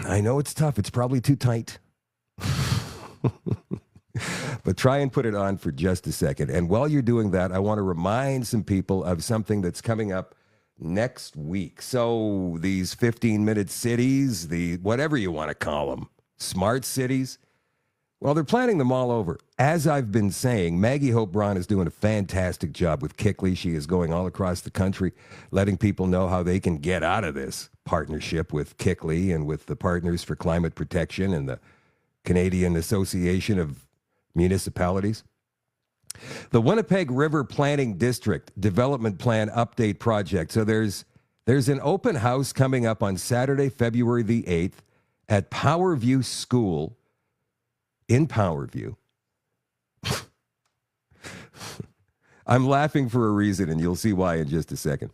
I know it's tough. It's probably too tight. But try and put it on for just a second. And while you're doing that, I want to remind some people of something that's coming up next week. So these 15-minute cities, the whatever you want to call them, smart cities, well, they're planning them all over. As I've been saying, Maggie Hope Braun is doing a fantastic job with Kickley. She is going all across the country, letting people know how they can get out of this partnership with Kickley and with the Partners for Climate Protection and the Canadian Association of Municipalities. The Winnipeg River Planning District Development Plan Update Project. So there's an open house coming up on Saturday, February the 8th at Powerview School in Powerview. I'm laughing for a reason, and you'll see why in just a second.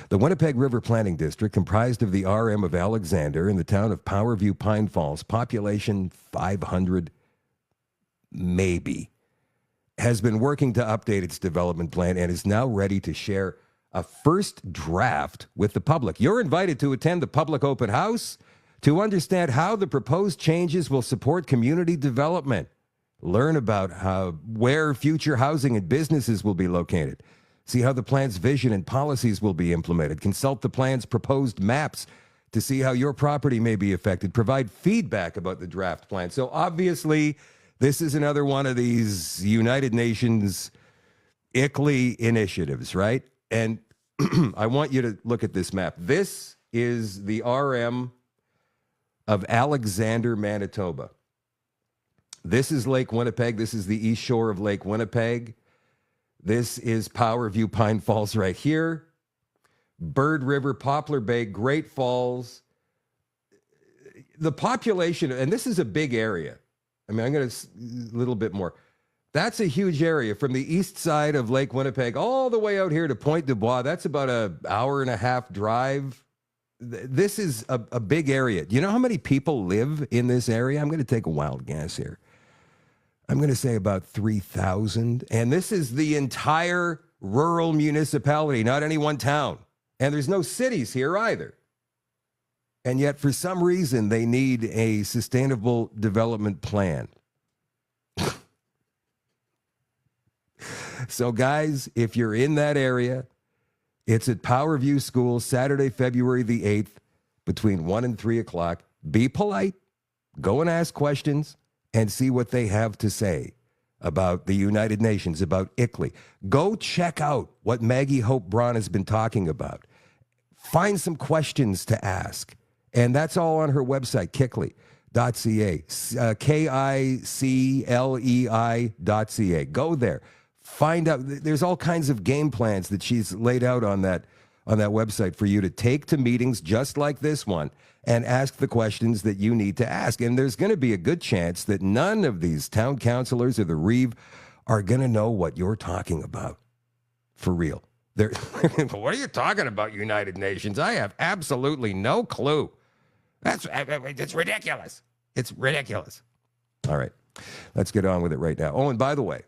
The Winnipeg River Planning District, comprised of the RM of Alexander and the town of Powerview Pine Falls, population 500 maybe, has been working to update its development plan and is now ready to share a first draft with the public. You're invited to attend the public open house to understand how the proposed changes will support community development. Learn about where future housing and businesses will be located. See how the plan's vision and policies will be implemented. Consult the plan's proposed maps to see how your property may be affected. Provide feedback about the draft plan. So obviously, this is another one of these United Nations ICLEI initiatives, right? And I want you to look at this map. This is the RM of Alexander, Manitoba. This is Lake Winnipeg. This is the east shore of Lake Winnipeg. This is Powerview Pine Falls right here. Bird River, Poplar Bay, Great Falls. The population, and this is a big area. I mean, I'm going to a little bit more. That's a huge area from the east side of Lake Winnipeg all the way out here to Pointe du Bois. That's about an hour and a half drive. This is a big area. Do you know how many people live in this area? I'm going to take a wild guess here. I'm going to say about 3,000. And this is the entire rural municipality, not any one town. And there's no cities here either. And yet, for some reason, they need a sustainable development plan. So, guys, if you're in that area, it's at Powerview School, Saturday, February the 8th, between 1 and 3 o'clock. Be polite. Go and ask questions and see what they have to say about the United Nations, about ICLEI. Go check out what Maggie Hope Braun has been talking about. Find some questions to ask. And that's all on her website, Kickley.ca, KICLEI.ca. Go there. Find out. There's all kinds of game plans that she's laid out on that website for you to take to meetings just like this one and ask the questions that you need to ask. And there's going to be a good chance that none of these town councilors or the Reeve are going to know what you're talking about. For real. What are you talking about, United Nations? I have absolutely no clue. It's ridiculous. It's ridiculous. All right. Let's get on with it right now. Oh, and by the way,